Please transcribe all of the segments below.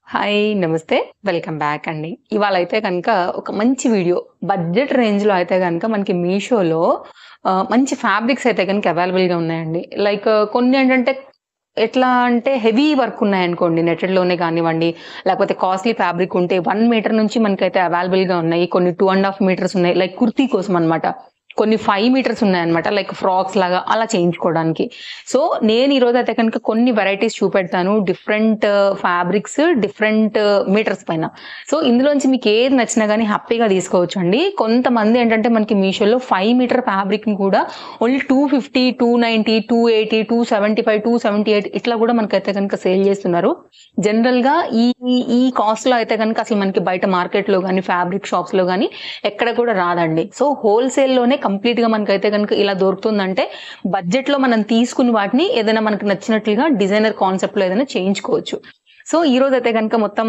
Hi! నమస్తే. Welcome back అండి. ఇవాళైతే గనక ఒక మంచి వీడియో బడ్జెట్ రేంజ్‌లో అయితే గనక మనకి మీషోలో మంచి ఫ్యాబ్రిక్స్ అయితే గనక అవైలబుల్‌గా ఉన్నాయండి. లైక్ కొన్నేంటంటే ఎట్లా అంటే హెవీ వర్క్ ఉన్నాయనుకోండి నెట్టెడ్‌లోనే గానివ్వండి, లేకపోతే కాస్ట్‌లీ ఫ్యాబ్రిక్ ఉంటే 1 మీటర్ నుంచి మనకైతే అవైలబుల్‌గా ఉన్నాయి. కొన్ని 2½ మీటర్స్ ఉన్నాయి. లైక్ కుర్తీ కోసం అన్నమాట. కొన్ని 5 మీటర్స్ ఉన్నాయన్నమాట. లైక్ ఫ్రాక్స్ లాగా అలా చేయించుకోవడానికి. సో, నేను ఈరోజైతే కనుక కొన్ని వెరైటీస్ చూపెడతాను. డిఫరెంట్ ఫ్యాబ్రిక్స్, డిఫరెంట్ మీటర్స్ పైన. సో, ఇందులోంచి మీకు ఏది నచ్చినా గానీ హ్యాపీగా తీసుకోవచ్చండి. కొంతమంది ఏంటంటే మనకి మీషోలో 5 మీటర్ ఫ్యాబ్రిక్‌ని కూడా ఓన్లీ 250, 290, 280, 275, 278 ఇట్లా కూడా మనకైతే కనుక సేల్ చేస్తున్నారు. జనరల్‌గా ఈ ఈ కాస్ట్‌లో అయితే గనుక అసలు మనకి బయట మార్కెట్‌లో గానీ, ఫ్యాబ్రిక్ షాప్స్‌లో గానీ ఎక్కడ కూడా రాదండి. సో, హోల్‌సేల్‌లోనే కంప్లీట్‌గా మనకైతే గనుక ఇలా దొరుకుతుందంటే బడ్జెట్‌లో మనం తీసుకున్న వాటిని ఏదైనా మనకు నచ్చినట్లుగా డిజైనర్ కాన్సెప్ట్‌లో ఏదైనా చేయించుకోవచ్చు. సో, ఈరోజైతే గనుక మొత్తం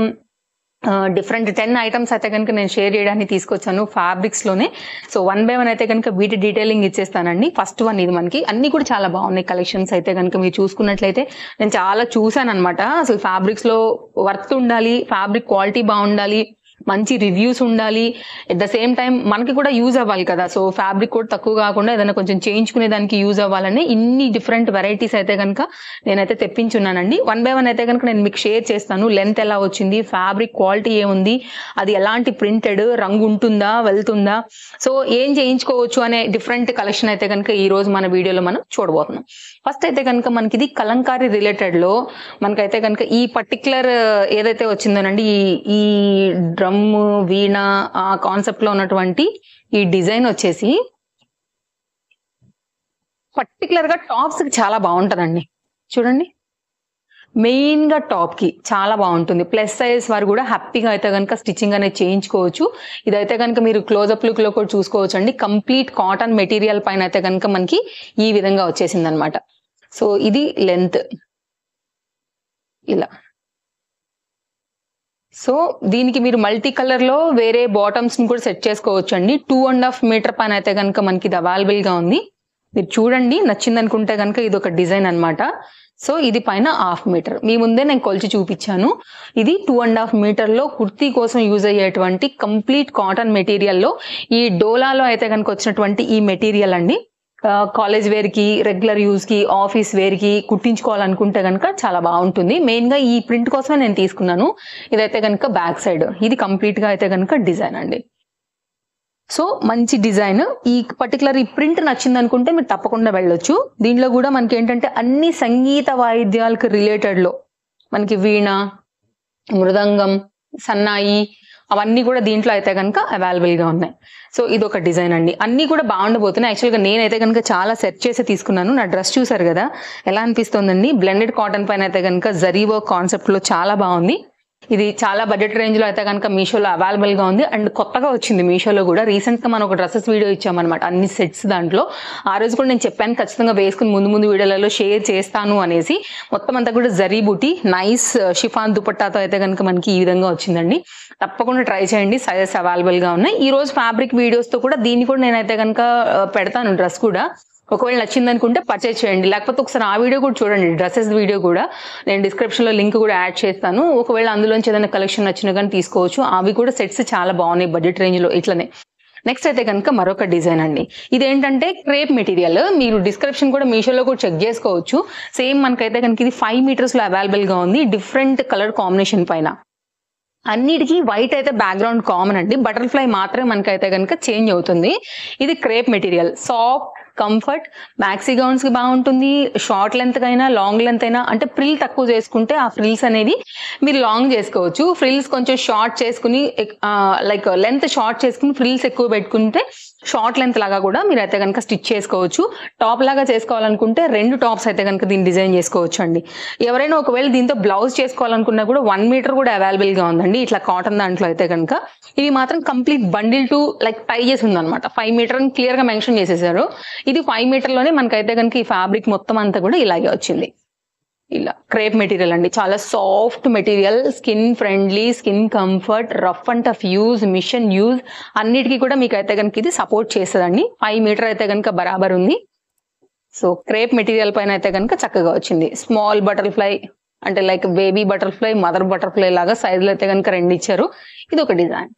డిఫరెంట్ 10 ఐటెమ్స్ అయితే గనుక నేను షేర్ చేయడానికి తీసుకొచ్చాను ఫ్యాబ్రిక్స్‌లోనే. సో, వన్ బై వన్ అయితే గనుక వీటి డీటెయిలింగ్ ఇచ్చేస్తానండి. ఫస్ట్ వన్ ఇది మనకి. అన్నీ కూడా చాలా బాగున్నాయి కలెక్షన్స్ అయితే గనుక మీరు చూసుకున్నట్లయితే నేను చాలా చూసానన్నమాట. అసలు ఫ్యాబ్రిక్స్‌లో వర్త్ ఉండాలి, ఫ్యాబ్రిక్ క్వాలిటీ బాగుండాలి, మంచి రివ్యూస్ ఉండాలి. ఎట్ ద సేమ్ టైమ్ మనకి కూడా యూజ్ అవ్వాలి కదా! సో, ఫ్యాబ్రిక్ కూడా తక్కువ కాకుండా ఏదైనా కొంచెం చేయించుకునే దానికి యూజ్ అవ్వాలని ఇన్ని డిఫరెంట్ వెరైటీస్ అయితే గనుక నేనైతే తెప్పించున్నానండి. వన్ బై వన్ అయితే గనుక నేను మీకు షేర్ చేస్తాను. లెంత్ ఎలా వచ్చింది, ఫ్యాబ్రిక్ క్వాలిటీ ఏముంది, అది ఎలాంటి ప్రింటెడ్, రంగు ఉంటుందా, వెళ్తుందా, సో ఏం చేయించుకోవచ్చు అనే డిఫరెంట్ కలెక్షన్ అయితే గనుక ఈ రోజు మన వీడియోలో మనం చూడబోతున్నాం. ఫస్ట్ అయితే గనుక మనకి ఇది కలంకారీ రిలేటెడ్ లో మనకైతే గనుక ఈ పర్టికులర్ ఏదైతే వచ్చిందోనండి ఈ డ్రమ్, వీణ ఆ కాన్సెప్ట్ లో ఉన్నటువంటి ఈ డిజైన్ వచ్చేసి పర్టికులర్ గా టాప్స్ కి చాలా బాగుంటదండి. చూడండి, మెయిన్ గా టాప్ కి చాలా బాగుంటుంది. ప్లస్ సైజ్ వారు కూడా హ్యాపీగా అయితే గనుక స్టిచ్చింగ్ అనేది చేయించుకోవచ్చు. ఇదైతే గనుక మీరు క్లోజప్ లుక్ లో కూడా చూసుకోవచ్చు అండి. కంప్లీట్ కాటన్ మెటీరియల్ పైన అయితే గనుక మనకి ఈ విధంగా వచ్చేసింది అనమాట. సో, ఇది లెంత్ ఇలా. సో, దీనికి మీరు మల్టీ కలర్ లో వేరే బాటమ్స్ ని కూడా సెట్ చేసుకోవచ్చు అండి. 2½ మీటర్ పైన అయితే గనుక మనకి ఇది అవైలబుల్ గా ఉంది. మీరు చూడండి, నచ్చింది అనుకుంటే గనుక ఇది ఒక డిజైన్ అన్నమాట. సో, ఇది పైన ½ మీటర్ మీ ముందే నేను కొలిచి చూపించాను. ఇది 2½ మీటర్ లో కుర్తీ కోసం యూజ్ అయ్యేటువంటి కంప్లీట్ కాటన్ మెటీరియల్ లో ఈ డోలాలో అయితే గనుక వచ్చినటువంటి ఈ మెటీరియల్ అండి. కాలేజ్ వేర్ కి, రెగ్యులర్ యూజ్ కి, ఆఫీస్ వేర్ కి కుట్టించుకోవాలనుకుంటే గనుక చాలా బాగుంటుంది. మెయిన్ గా ఈ ప్రింట్ కోసమే నేను తీసుకున్నాను. ఇదైతే గనుక బ్యాక్ సైడ్, ఇది కంప్లీట్ గా అయితే గనుక డిజైన్ అండి. సో, మంచి డిజైన్. ఈ పర్టికులర్ ఈ ప్రింట్ నచ్చింది అనుకుంటే మీరు తప్పకుండా వెళ్ళొచ్చు. దీంట్లో కూడా మనకి ఏంటంటే అన్ని సంగీత వాయిద్యాలకు రిలేటెడ్ లో మనకి వీణ, మృదంగం, సన్నాయి అవన్నీ కూడా దీంట్లో అయితే గనుక అవైలబుల్ గా ఉన్నాయి. సో, ఇది ఒక డిజైన్ అండి. అన్ని కూడా బాగుండబోతున్నాయి. యాక్చువల్ గా నేనైతే గనుక చాలా సెర్చ్ చేసి తీసుకున్నాను. నా డ్రెస్ చూసారు కదా ఎలా అనిపిస్తోందండి. బ్లెండెడ్ కాటన్ పైన అయితే గనుక జరీ వర్క్ కాన్సెప్ట్ లో చాలా బాగుంది. ఇది చాలా బడ్జెట్ రేంజ్ లో అయితే కనుక మీషోలో అవైలబుల్ గా ఉంది. అండ్ కొత్తగా వచ్చింది మీషోలో కూడా. రీసెంట్ గా మనం ఒక డ్రెస్సెస్ వీడియో ఇచ్చామన్నమాట, అన్ని సెట్స్ దాంట్లో. ఆ రోజు కూడా నేను చెప్పాను ఖచ్చితంగా వేసుకుని ముందు వీడియోలలో షేర్ చేస్తాను అనేసి. మొత్తం అంతా కూడా జరీ బూటీ, నైస్ షిఫాన్ దుపట్టాతో అయితే కనుక మనకి ఈ విధంగా వచ్చిందండి. తప్పకుండా ట్రై చేయండి, సైజెస్ అవైలబుల్ గా ఉన్నాయి. ఈ రోజు ఫ్యాబ్రిక్ వీడియోస్ తో కూడా దీన్ని కూడా నేనైతే కనుక పెడతాను డ్రెస్ కూడా. ఒకవేళ నచ్చింది అనుకుంటే పర్చేజ్ చేయండి. లేకపోతే ఒకసారి ఆ వీడియో కూడా చూడండి, డ్రెస్సెస్ వీడియో కూడా నేను డిస్క్రిప్షన్ లో లింక్ కూడా యాడ్ చేస్తాను. ఒకవేళ అందులోంచి ఏదైనా కలెక్షన్ నచ్చినా కానీ తీసుకోవచ్చు. అవి కూడా సెట్స్ చాలా బాగున్నాయి బడ్జెట్ రేంజ్ లో. ఇట్లనే నెక్స్ట్ అయితే కనుక మరొక డిజైన్ అండి. ఇదేంటంటే క్రేప్ మెటీరియల్. మీరు డిస్క్రిప్షన్ కూడా మీషోలో కూడా చెక్ చేసుకోవచ్చు. సేమ్ మనకైతే కనుక ఇది 5 మీటర్స్ లో అవైలబుల్ గా ఉంది. డిఫరెంట్ కలర్ కాంబినేషన్ పైన అన్నిటికీ వైట్ అయితే బ్యాక్గ్రౌండ్ కామన్ అండి. బటర్ఫ్లై మాత్రమే మనకైతే కనుక చేంజ్ అవుతుంది. ఇది crepe material, soft, comfort, maxi gowns కి బాగుంటుంది. షార్ట్ లెంత్ అయినా లాంగ్ లెంత్ అయినా, అంటే ఫ్రిల్ తక్కువ చేసుకుంటే ఆ ఫ్రిల్స్ అనేది మీరు లాంగ్ చేసుకోవచ్చు. ఫ్రిల్స్ కొంచెం షార్ట్ చేసుకుని లైక్ లెంత్ షార్ట్ చేసుకుని ఫ్రిల్స్ ఎక్కువ పెట్టుకుంటే షార్ట్ లెంత్ లాగా కూడా మీరు అయితే కనుక స్టిచ్ చేసుకోవచ్చు. టాప్ లాగా చేసుకోవాలనుకుంటే 2 టాప్స్ అయితే కనుక దీన్ని డిజైన్ చేసుకోవచ్చు అండి. ఎవరైనా ఒకవేళ దీంతో బ్లౌజ్ చేసుకోవాలనుకున్నా కూడా 1 మీటర్ కూడా అవైలబుల్ గా ఉందండి. ఇట్లా కాటన్ దాంట్లో అయితే కనుక ఇది మాత్రం కంప్లీట్ బండిల్ టు లైక్ టై చేసి ఉందన్నమాట. 5 మీటర్ అని క్లియర్ గా మెన్షన్ చేసేసారు. ఇది 5 మీటర్ లోనే మనకైతే కనుక ఈ ఫ్యాబ్రిక్ మొత్తం అంతా కూడా ఇలాగే వచ్చింది. ఇలా క్రేప్ మెటీరియల్ అండి, చాలా soft material, skin friendly, skin comfort, rough and tough use, machine use అన్నిటికీ కూడా మీకు అయితే కనుక ఇది సపోర్ట్ చేస్తుందండి. 5 మీటర్ అయితే కనుక బరాబర్ ఉంది. సో, క్రేప్ మెటీరియల్ పైన అయితే కనుక చక్కగా వచ్చింది. స్మాల్ బటర్ఫ్లై అంటే like baby butterfly, mother butterfly లాగా సైజులు అయితే కనుక 2 ఇచ్చారు. ఇది ఒక డిజైన్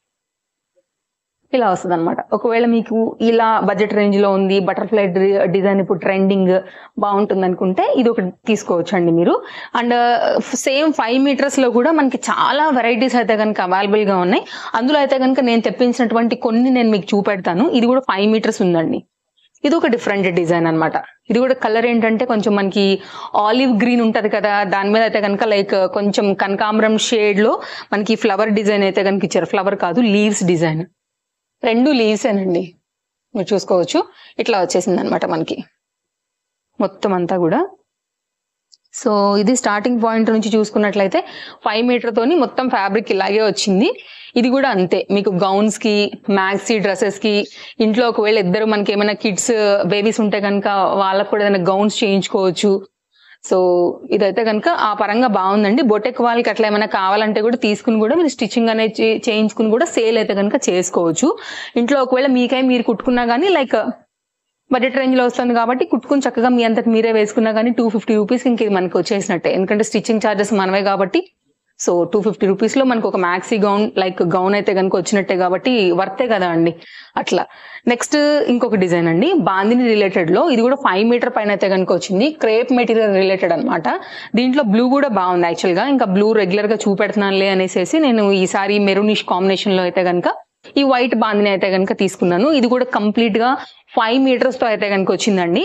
ఇలా వస్తుంది అనమాట. ఒకవేళ మీకు ఇలా బడ్జెట్ రేంజ్ లో ఉంది, బటర్ఫ్లై డిజైన్ ఇప్పుడు ట్రెండింగ్ బాగుంటుంది అనుకుంటే ఇది ఒకటి తీసుకోవచ్చు అండి మీరు. అండ్ సేమ్ 5 మీటర్స్ లో కూడా మనకి చాలా వెరైటీస్ అయితే కనుక అవైలబుల్ గా ఉన్నాయి. అందులో అయితే కనుక నేను తెప్పించినటువంటి కొన్ని నేను మీకు చూపెడతాను. ఇది కూడా 5 మీటర్స్ ఉందండి. ఇది ఒక డిఫరెంట్ డిజైన్ అనమాట. ఇది కూడా కలర్ ఏంటంటే కొంచెం మనకి ఆలివ్ గ్రీన్ ఉంటది కదా, దాని మీద అయితే కనుక లైక్ కొంచెం కనకాంబరం షేడ్ లో మనకి ఫ్లవర్ డిజైన్ అయితే కనుక ఇచ్చారు. ఫ్లవర్ కాదు, లీవ్స్ డిజైన్. 2 లీవ్స్ ఏనండి, మీరు చూసుకోవచ్చు. ఇట్లా వచ్చేసింది అనమాట మనకి మొత్తం అంతా కూడా. సో ఇది స్టార్టింగ్ పాయింట్ నుంచి చూసుకున్నట్లయితే 5 మీటర్ తోని మొత్తం ఫ్యాబ్రిక్ ఇలాగే వచ్చింది. ఇది కూడా అంతే, మీకు గౌన్స్ కి, మ్యాక్సీ డ్రెస్సెస్ కి, ఇంట్లో ఒకవేళ ఇద్దరు మనకి ఏమైనా కిడ్స్ బేబీస్ ఉంటే కనుక వాళ్ళకు కూడా ఏదైనా గౌన్స్ చేయించుకోవచ్చు. సో ఇదైతే కనుక ఆ పరంగా బాగుందండి. బొటెక్ వాళ్ళకి అట్లా ఏమైనా కావాలంటే కూడా తీసుకుని కూడా మీరు స్టిచ్చింగ్ అనేది చేయించుకుని కూడా సేల్ అయితే కనుక చేసుకోవచ్చు. ఇంట్లో ఒకవేళ మీరు కుట్టుకున్నా కానీ లైక్ బడ్జెట్ రేంజ్ లో వస్తుంది కాబట్టి కుట్టుకుని చక్కగా మీ అంతటి మీరే వేసుకున్నా కానీ 250 రూపీస్ ఇంక ఇది మనకి వచ్చేసినట్టే. ఎందుకంటే స్టిచ్చింగ్ ఛార్జెస్ మనమే కాబట్టి. సో 250 రూపీస్ లో మనకు ఒక మ్యాక్సీ గౌన్ లైక్ గౌన్ అయితే కనుక వచ్చినట్టే కాబట్టి వర్తే కదా అండి. అట్లా నెక్స్ట్ ఇంకొక డిజైన్ అండి, బాందిని రిలేటెడ్ లో. ఇది కూడా 5 మీటర్ పైన అయితే కనుక వచ్చింది. క్రేప్ మెటీరియల్ రిలేటెడ్ అనమాట. దీంట్లో బ్లూ కూడా బాగుంది యాక్చువల్ గా. ఇంకా బ్లూ రెగ్యులర్ గా చూపెడుతున్నానులే అనేసి నేను ఈసారి మెరూనిష్ కాంబినేషన్ లో అయితే కనుక ఈ వైట్ బాందిని అయితే కనుక తీసుకున్నాను. ఇది కూడా కంప్లీట్ గా 5 మీటర్స్ తో అయితే కనుక వచ్చిందండి.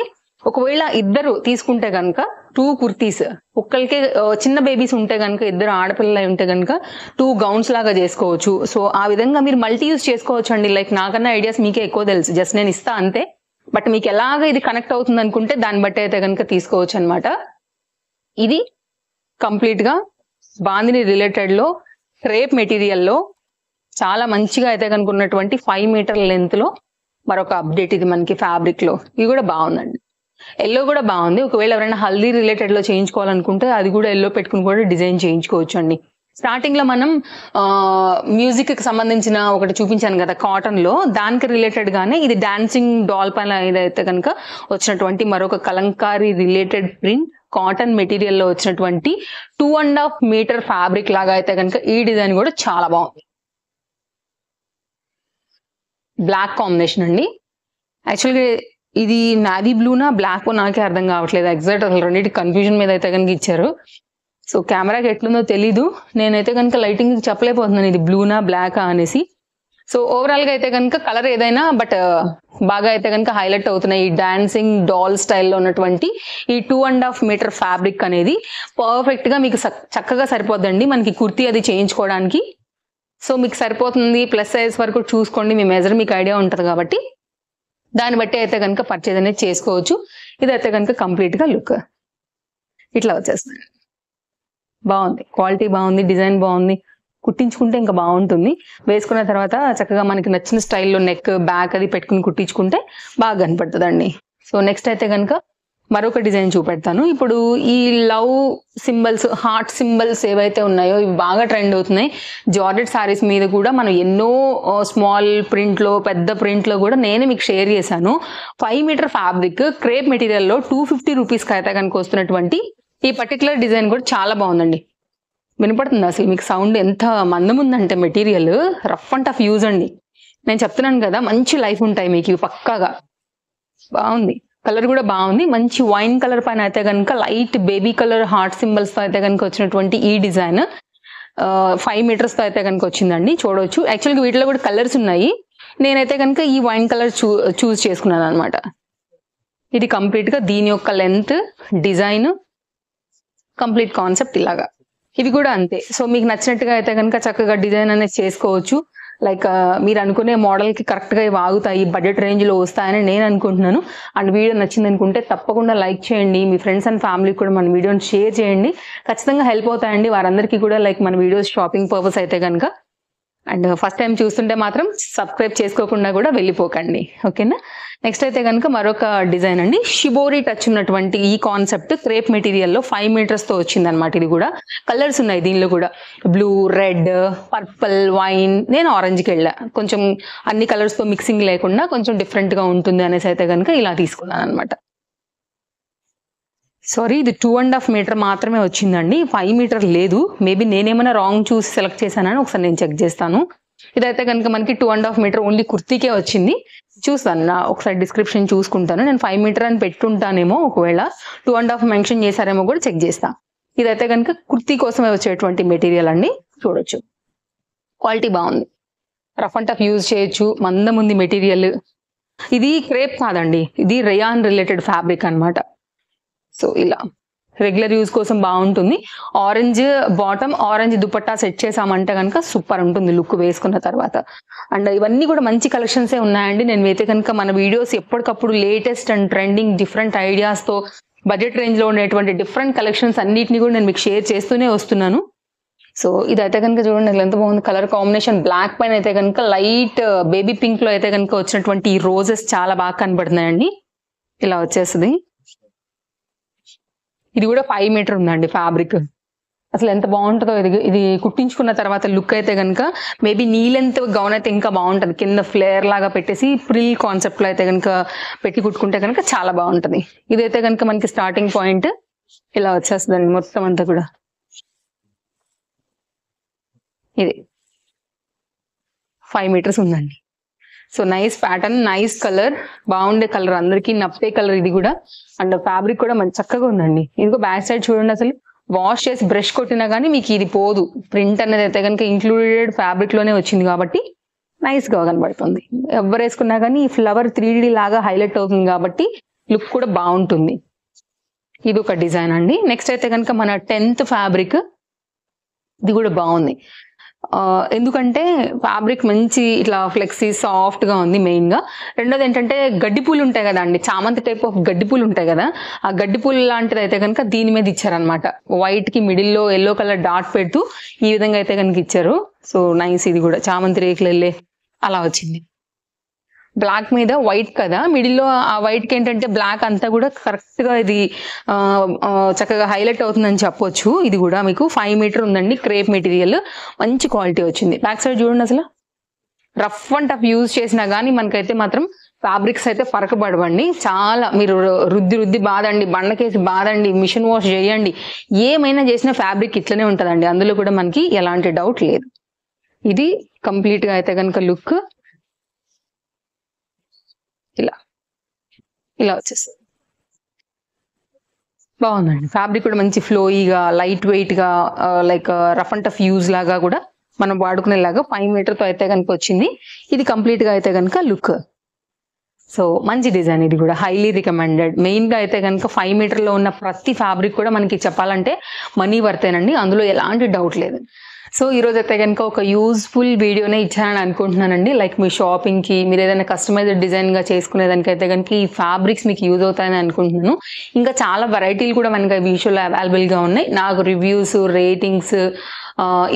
ఒకవేళ ఇద్దరు తీసుకుంటే కనుక 2 కుర్తీస్, ఒక్కరికి చిన్న బేబీస్ ఉంటే కనుక, ఇద్దరు ఆడపిల్లలు ఉంటే కనుక 2 గౌన్స్ లాగా చేసుకోవచ్చు. సో ఆ విధంగా మీరు మల్టీ యూజ్ చేసుకోవచ్చు అండి. లైక్ నాకన్నా ఐడియాస్ మీకే ఎక్కువ తెలుసు, జస్ట్ నేను ఇస్తా అంతే. బట్ మీకు ఎలాగ ఇది కనెక్ట్ అవుతుంది అనుకుంటే దాన్ని బట్టి అయితే కనుక తీసుకోవచ్చు అనమాట. ఇది కంప్లీట్ గా బాందిని రిలేటెడ్ లో క్రేప్ మెటీరియల్ లో చాలా మంచిగా అయితే కనుక ఉన్నటువంటి 5 మీటర్ లెంత్ లో మరొక అప్డేట్ ఇది మనకి ఫ్యాబ్రిక్ లో. ఇది కూడా బాగుందండి. ఎల్లో కూడా బాగుంది. ఒకవేళ ఎవరైనా హల్దీ రిలేటెడ్ లో చేయించుకోవాలనుకుంటే అది కూడా ఎల్లో పెట్టుకుని కూడా డిజైన్ చేయించుకోవచ్చు అండి. స్టార్టింగ్ లో మనం మ్యూజిక్ కి సంబంధించిన ఒకటి చూపించాను కదా కాటన్ లో, దానికి రిలేటెడ్ గానే ఇది డాన్సింగ్ డాల్ పైన ఇదైతే కనుక వచ్చినటువంటి మరొక Kalamkari related print cotton material లో వచ్చినటువంటి 2.5 మీటర్ ఫ్యాబ్రిక్ లాగా అయితే కనుక ఈ డిజైన్ కూడా చాలా బాగుంది. బ్లాక్ కాంబినేషన్ అండి. యాక్చువల్గా ఇది నావీ బ్లూనా బ్లాక్ నాకే అర్థం కావట్లేదు ఎగ్జాక్ట్. అసలు రెండింటి కన్ఫ్యూజన్ మీద అయితే కనుక ఇచ్చారు. సో కెమెరాకి ఎట్లుందో తెలీదు, నేనైతే కనుక లైటింగ్ చెప్పలేకపోతున్నాను ఇది బ్లూనా బ్లాకా అనేసి. సో ఓవరాల్ గా అయితే కనుక కలర్ ఏదైనా బట్ బాగా అయితే కనుక హైలైట్ అవుతున్నాయి. ఈ డాన్సింగ్ డాల్ స్టైల్లో ఉన్నటువంటి ఈ 2.5 మీటర్ ఫ్యాబ్రిక్ అనేది పర్ఫెక్ట్ గా మీకు చక్కగా సరిపోద్దండి మనకి కుర్తీ అది చేయించుకోవడానికి. సో మీకు సరిపోతుంది. ప్లస్ సైజ్ వరకు చూసుకోండి, మీ మెజర్ మీకు ఐడియా ఉంటుంది కాబట్టి దాన్ని బట్టి అయితే కనుక పర్చేజ్ అనేది చేసుకోవచ్చు. ఇదైతే కనుక కంప్లీట్ గా లుక్ ఇట్లా వచ్చేస్తుంది. బాగుంది, క్వాలిటీ బాగుంది, డిజైన్ బాగుంది. కుట్టించుకుంటే ఇంకా బాగుంటుంది. వేసుకున్న తర్వాత చక్కగా మనకి నచ్చిన స్టైల్లో నెక్ బ్యాక్ అది పెట్టుకుని కుట్టించుకుంటే బాగా కనపడుతుందండి. సో నెక్స్ట్ అయితే కనుక మరొక డిజైన్ చూపెడతాను. ఇప్పుడు ఈ లవ్ సింబల్స్, హార్ట్ సింబల్స్ ఏవైతే ఉన్నాయో ఇవి బాగా ట్రెండ్ అవుతున్నాయి. జార్జెట్ సారీస్ మీద కూడా మనం ఎన్నో స్మాల్ ప్రింట్ లో, పెద్ద ప్రింట్ లో కూడా నేనే మీకు షేర్ చేశాను. 5 మీటర్ ఫ్యాబ్రిక్ క్రేప్ మెటీరియల్ లో 250 రూపీస్ కి అయితే కనుక వస్తున్నటువంటి ఈ పర్టికులర్ డిజైన్ కూడా చాలా బాగుందండి. వినపడుతుంది అసలు మీకు సౌండ్ ఎంత మందం ఉందంటే material rough and tough use అండి. నేను చెప్తున్నాను కదా మంచి లైఫ్ ఉంటాయి మీకు ఇవి పక్కాగా. బాగుంది, కలర్ కూడా బాగుంది. మంచి వైన్ కలర్ పైన అయితే కనుక light baby colour heart symbols తో అయితే కనుక వచ్చినటువంటి ఈ డిజైన్ 5 మీటర్స్ తో అయితే కనుక వచ్చిందండి. చూడవచ్చు. యాక్చువల్గా వీటిలో కూడా కలర్స్ ఉన్నాయి. నేనైతే కనుక ఈ వైన్ కలర్ చూస్ చేసుకున్నాను అనమాట. ఇది కంప్లీట్ గా దీని యొక్క లెంత్, డిజైన్, కంప్లీట్ కాన్సెప్ట్ ఇలాగా. ఇవి కూడా అంతే. సో మీకు నచ్చినట్టుగా అయితే కనుక చక్కగా డిజైన్ అనేది చేసుకోవచ్చు. లైక్ మీరు అనుకునే మోడల్ కి కరెక్ట్ గా ఇవి ఆగుతాయి, బడ్జెట్ రేంజ్ లో వస్తాయని నేను అనుకుంటున్నాను. అండ్ వీడియో నచ్చింది అనుకుంటే తప్పకుండా లైక్ చేయండి. మీ ఫ్రెండ్స్ అండ్ ఫ్యామిలీకి కూడా మన వీడియోని షేర్ చేయండి. ఖచ్చితంగా హెల్ప్ అవుతాయండి వారందరికీ కూడా. లైక్ మన వీడియోస్ షాపింగ్ పర్పస్ అయితే కనుక. అండ్ ఫస్ట్ టైం చూస్తుంటే మాత్రం సబ్స్క్రైబ్ చేసుకోకుండా కూడా వెళ్ళిపోకండి, ఓకేనా. నెక్స్ట్ అయితే కనుక మరొక డిజైన్ అండి. షిబోరి టచ్ ఉన్నటువంటి ఈ కాన్సెప్ట్ క్రేప్ మెటీరియల్లో 5 మీటర్స్ తో వచ్చింది అనమాట. ఇది కూడా కలర్స్ ఉన్నాయి దీనిలో కూడా, బ్లూ, రెడ్, పర్పుల్, వైన్. నేను ఆరెంజ్కి వెళ్ళా, కొంచెం అన్ని కలర్స్ తో మిక్సింగ్ లేకుండా కొంచెం డిఫరెంట్ గా ఉంటుంది అనేసి అయితే కనుక ఇలా తీసుకున్నాను అనమాట. సారీ, ఇది 2.5 మీటర్ మాత్రమే వచ్చిందండి, 5 మీటర్ లేదు. మేబీ నేనేమైనా రాంగ్ చూసి సెలెక్ట్ చేశానని ఒకసారి నేను చెక్ చేస్తాను. ఇదైతే కనుక మనకి 2.5 మీటర్ ఓన్లీ కుర్తీకే వచ్చింది. చూస్తాను, ఒకసారి డిస్క్రిప్షన్ చూసుకుంటాను. నేను 5 మీటర్ అని పెట్టుంటానేమో, ఒకవేళ 2.5 మెన్షన్ చేశారేమో కూడా చెక్ చేస్తా. ఇదైతే కనుక కుర్తీ కోసమే వచ్చేటువంటి మెటీరియల్ అండి. చూడొచ్చు, క్వాలిటీ బాగుంది. రఫ్ అండ్ టఫ్ యూజ్ చేయొచ్చు, మందం ఉంది మెటీరియల్. ఇది క్రేప్ కాదండి, ఇది రేయాన్ రిలేటెడ్ ఫ్యాబ్రిక్ అన్నమాట. సో ఇలా రెగ్యులర్ యూజ్ కోసం బాగుంటుంది. Orange bottom, orange dupatta set చేసామంటే కనుక సూపర్ ఉంటుంది లుక్ వేసుకున్న తర్వాత. అండ్ ఇవన్నీ కూడా మంచి కలెక్షన్సే ఉన్నాయండి. నేను అయితే కనుక మన వీడియోస్ ఎప్పటికప్పుడు లేటెస్ట్ అండ్ ట్రెండింగ్ డిఫరెంట్ ఐడియాస్తో బడ్జెట్ రేంజ్లో ఉండేటువంటి డిఫరెంట్ కలెక్షన్స్ అన్నిటిని కూడా నేను మీకు షేర్ చేస్తూనే వస్తున్నాను. సో ఇదైతే కనుక చూడండి ఎంత బాగుంది కలర్ కాంబినేషన్. బ్లాక్ పైన అయితే కనుక లైట్ బేబీ పింక్ లో అయితే కనుక వచ్చినటువంటి ఈ రోజెస్ చాలా బాగా కనబడుతున్నాయండి. ఇలా వచ్చేస్తుంది. ఇది కూడా 5 మీటర్ ఉందండి ఫ్యాబ్రిక్. అసలు ఎంత బాగుంటుందో ఇది కుట్టించుకున్న తర్వాత లుక్ అయితే కనుక మేబీ నీ లెంత్ గౌన్ అయితే ఇంకా బాగుంటుంది. కింద ఫ్లేర్ లాగా పెట్టేసి ప్రిల్ కాన్సెప్ట్ లో అయితే కనుక పెట్టి కుట్టుకుంటే కనుక చాలా బాగుంటుంది. ఇదైతే కనుక మనకి స్టార్టింగ్ పాయింట్ ఇలా వచ్చేస్తుందండి మొత్తం అంతా కూడా. ఇది 5 మీటర్స్ ఉందండి. So nice pattern, nice colour, బాగుండే కలర్, అందరికి నప్పే కలర్ ఇది కూడా. అండ్ ఫ్యాబ్రిక్ కూడా మంచి చక్కగా ఉందండి. ఇదిగో బ్యాక్ సైడ్ చూడండి, అసలు వాష్ చేసి బ్రష్ కొట్టినా కానీ మీకు ఇది పోదు. ప్రింట్ అనేది అయితే కనుక ఇంక్లూడెడ్ ఫ్యాబ్రిక్ లోనే వచ్చింది కాబట్టి నైస్ గా కనబడుతుంది. ఎవరు వేసుకున్నా కానీ ఈ ఫ్లవర్ 3D లాగా హైలైట్ అవుతుంది కాబట్టి లుక్ కూడా బాగుంటుంది. ఇది ఒక డిజైన్ అండి. నెక్స్ట్ అయితే కనుక మన 10th ఫ్యాబ్రిక్. ఇది కూడా బాగుంది, ఎందుకంటే ఫ్యాబ్రిక్ మంచి ఇట్లా ఫ్లెక్సీ సాఫ్ట్ గా ఉంది మెయిన్ గా. రెండోది ఏంటంటే గడ్డి పూలు ఉంటాయి కదా అండి, చామంతి టైప్ ఆఫ్ గడ్డి పూలు ఉంటాయి కదా, ఆ గడ్డి పూలు లాంటిది అయితే కనుక దీని మీద ఇచ్చారనమాట. వైట్ కి మిడిల్ లో ఎల్లో కలర్ డాట్ పెడుతూ ఈ విధంగా అయితే కనుక ఇచ్చారు. So nice. ఇది కూడా చామంతి రేకులు వెళ్ళే అలా వచ్చింది. బ్లాక్ మీద వైట్ కదా, మిడిల్లో ఆ వైట్ కి ఏంటంటే బ్లాక్ అంతా కూడా కరెక్ట్ గా ఇది చక్కగా హైలైట్ అవుతుందని చెప్పొచ్చు. ఇది కూడా మీకు 5 మీటర్ ఉందండి. క్రేప్ మెటీరియల్, మంచి క్వాలిటీ వచ్చింది. బ్యాక్ సైడ్ చూడండి, అసలు రఫ్ అండ్ టఫ్ యూజ్ చేసినా కానీ మనకైతే మాత్రం ఫ్యాబ్రిక్స్ అయితే పడవండి. చాలా మీరు రుద్ది బాదండి, బండకేసి బాదండి, మిషన్ వాష్ చేయండి, ఏమైనా చేసిన ఫ్యాబ్రిక్ ఇట్లనే ఉంటుందండి. అందులో కూడా మనకి ఎలాంటి డౌట్ లేదు. ఇది కంప్లీట్ గా అయితే కనుక లుక్ ఇలా వచ్చేస్తుంది. బాగుందండి. ఫ్యాబ్రిక్ కూడా మంచి ఫ్లోయిగా, లైట్ వెయిట్ గా, like rough and tough use లాగా కూడా మనం వాడుకునేలాగా 5 మీటర్ తో అయితే కనుక వచ్చింది. ఇది కంప్లీట్ గా అయితే కనుక లుక్. సో మంచి డిజైన్, ఇది కూడా హైలీ రికమెండెడ్. మెయిన్ గా అయితే కనుక 5 మీటర్ లో ఉన్న ప్రతి ఫ్యాబ్రిక్ కూడా మనకి చెప్పాలంటే మనీ వర్తేనండి, అందులో ఎలాంటి డౌట్ లేదు. సో ఈరోజు అయితే కనుక ఒక యూజ్ఫుల్ వీడియోనే ఇచ్చానని అనుకుంటున్నానండి. లైక్ మీ షాపింగ్కి, మీరు ఏదైనా కస్టమైజ్డ్ డిజైన్గా చేసుకునేదానికైతే కనుక ఈ ఫ్యాబ్రిక్స్ మీకు యూజ్ అవుతాయని అనుకుంటున్నాను. ఇంకా చాలా వెరైటీలు కూడా మనకి మీషోలో అవైలబుల్గా ఉన్నాయి. నాకు రివ్యూస్, రేటింగ్స్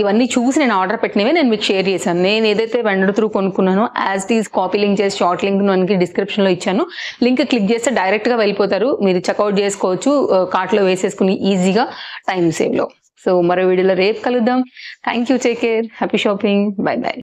ఇవన్నీ చూసి నేను ఆర్డర్ పెట్టినవే నేను మీకు షేర్ చేశాను. నేను ఏదైతే వెండర్ త్రూ కొనుక్కున్నానో as it is copy link చేసి షార్ట్ లింక్ మనకి డిస్క్రిప్షన్లో ఇచ్చాను. లింక్ క్లిక్ చేస్తే డైరెక్ట్గా వెళ్ళిపోతారు, మీరు చెక్అవుట్ చేసుకోవచ్చు, కార్ట్లో వేసేసుకుని ఈజీగా టైం సేవ్లో. సో మరో వీడియోలో రేపు కలుద్దాం. Thank you, take care, happy shopping, by by.